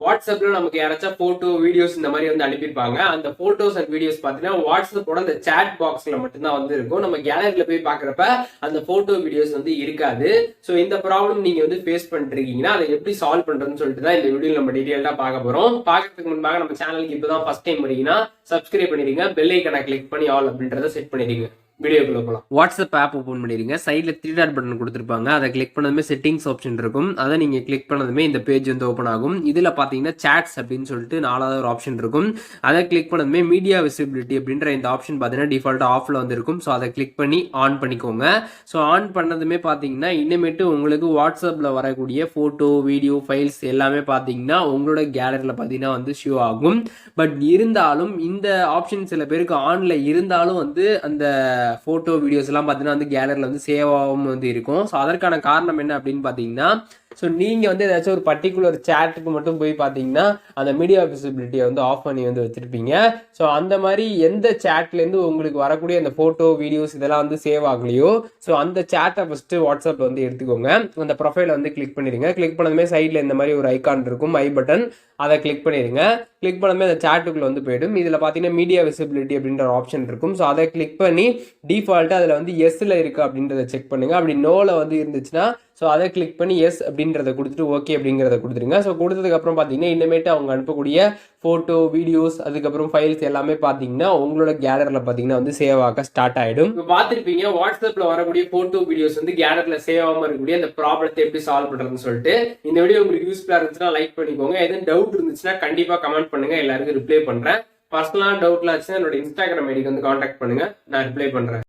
வாட்ஸ்அப்ல நமக்கு யாராச்சும் போட்டோ வீடியோஸ் இந்த மாதிரி வந்து அனுப்பியிருப்பாங்க. அந்த போட்டோஸ் அண்ட் வீடியோஸ் பாத்தீங்கன்னா வாட்ஸ்அப்போட அந்த சாட் பாக்ஸ்ல மட்டும்தான் வந்து இருக்கும். நம்ம கேலரியில போய் பாக்குறப்ப அந்த போட்டோ வீடியோஸ் வந்து இருக்காது. சோ இந்த ப்ராப்ளம் நீங்க வந்து ஃபேஸ் பண்ணிட்டு இருக்கீங்கன்னா அதை எப்படி சால்வ் பண்றதுன்னு சொல்லிட்டு தான் இந்த வீடியோல நம்ம டீடைலா பார்க்க போறோம். பார்க்கறதுக்கு முன்பாக நம்ம சேனலுக்கு இப்பதான் ஃபர்ஸ்ட் டைம் வரீங்கன்னா சப்ஸ்கிரைப் பண்ணிருங்க, பெல் ஐக்கனை கிளிக் பண்ணி ஆல் அப்படின்றத செட் பண்ணிடுங்க. வீடியோக்குள்ள போகலாம். வாட்ஸ்அப் ஆப் ஓப்பன் பண்ணிடுங்க. சைடில் 3 டாட் பட்டன் கொடுத்துருப்பாங்க. அதை கிளிக் பண்ணதுமே செட்டிங்ஸ் ஆப்ஷன் இருக்கும். அதை நீங்கள் கிளிக் பண்ணதுமே இந்த பேஜ் வந்து ஓப்பன் ஆகும். இதில் பார்த்தீங்கன்னா சாட்ஸ் அப்படின்னு சொல்லிட்டு 4வது ஒரு ஆப்ஷன் இருக்கும். அதை கிளிக் பண்ணதுமே மீடியா விசிபிலிட்டி அப்படின்ற இந்த ஆப்ஷன் பார்த்தீங்கன்னா டிஃபால்ட்டாக ஆஃபில் வந்து இருக்கும். ஸோ அதை கிளிக் பண்ணி ஆன் பண்ணிக்கோங்க. ஸோ ஆன் பண்ணதுமே பார்த்தீங்கன்னா இனிமேட்டு உங்களுக்கு வாட்ஸ்அப்பில் வரக்கூடிய ஃபோட்டோ வீடியோ ஃபைல்ஸ் எல்லாமே பார்த்தீங்கன்னா உங்களோட கேலரியில் பார்த்தீங்கன்னா வந்து ஷோ ஆகும். பட் இருந்தாலும் இந்த ஆப்ஷன் சில பேருக்கு ஆன்ல இருந்தாலும் வந்து அந்த போட்டோ வீடியோஸ் எல்லாம் பார்த்தீங்கன்னா வந்து கேலரியில் வந்து சேவ் ஆகாமல் வந்து இருக்கும். ஸோ அதற்கான காரணம் என்ன அப்படின்னு பார்த்தீங்கன்னா, ஸோ நீங்கள் வந்து ஏதாச்சும் ஒரு பர்டிகுலர் சேட்டுக்கு மட்டும் போய் பார்த்தீங்கன்னா அந்த மீடியா விசிபிலிட்டியை வந்து ஆஃப் பண்ணி வந்து வச்சுருப்பீங்க. ஸோ அந்த மாதிரி எந்த சேட்லேருந்து உங்களுக்கு வரக்கூடிய அந்த ஃபோட்டோ வீடியோஸ் இதெல்லாம் வந்து சேவ் ஆகலையோ, ஸோ அந்த சேட்டை ஃபஸ்ட்டு வாட்ஸ்அப்பில் வந்து எடுத்துக்கோங்க. அந்த ப்ரொஃபைலை வந்து கிளிக் பண்ணிடுங்க. கிளிக் பண்ணதுமே சைடில் இந்த மாதிரி ஒரு ஐக்கான் இருக்கும், ஐ பட்டன். அதை கிளிக் பண்ணிடுங்க. கிளிக் பண்ணதுமே அந்த சேட்டுக்குள்ள வந்து போயிடும். இதில் பார்த்தீங்கன்னா மீடியா விசிபிலிட்டி அப்படின்ற ஒரு ஆப்ஷன் இருக்கும். ஸோ அதை கிளிக் பண்ணி டிஃபால்ட்டாக அதில் வந்து எஸ்ல இருக்கு அப்படின்றத செக் பண்ணுங்க. அப்படி நோல வந்து இருந்துச்சுன்னா ஸோ அதை கிளிக் பண்ணி எஸ் அப்படின்றத கொடுத்துட்டு ஓகே அப்படிங்கிறத கொடுத்துருங்க. ஸோ கொடுத்ததுக்கப்புறம் பார்த்தீங்கன்னா இனிமேட்டு அவங்க அனுப்பக்கூடிய ஃபோட்டோ வீடியோஸ் அதுக்கப்புறம் ஃபைல்ஸ் எல்லாமே பார்த்தீங்கன்னா உங்களோட கேலரியில் பார்த்தீங்கன்னா வந்து சேவ் ஆக ஸ்டார்ட் ஆகிடும். இப்போ பார்த்துருப்பீங்க வாட்ஸ்அப்பில் வரக்கூடிய ஃபோட்டோ வீடியோஸ் வந்து கேலரியில் சேவ் ஆகாமல் இருக்கக்கூடிய அந்த ப்ராப்ளத்தை எப்படி சால்வ் பண்ணுறதுன்னு சொல்லிட்டு இந்த வீடியோ உங்களுக்கு யூஸ்ஃபுல்லாக இருந்துச்சுன்னா லைக் பண்ணிக்கோங்க. எதுவும் டவுட் இருந்துச்சுன்னா கண்டிப்பாக கமெண்ட் பண்ணுங்க, எல்லாருக்கும் ரிப்ளை பண்ணுறேன். பர்சனலான டவுட்லாம் ஆச்சுன்னா என்னோட இன்ஸ்டாகிராம் ஐடிக்கு வந்து கான்டாக்ட் பண்ணுங்க, நான் ரிப்ளை பண்ணுறேன்.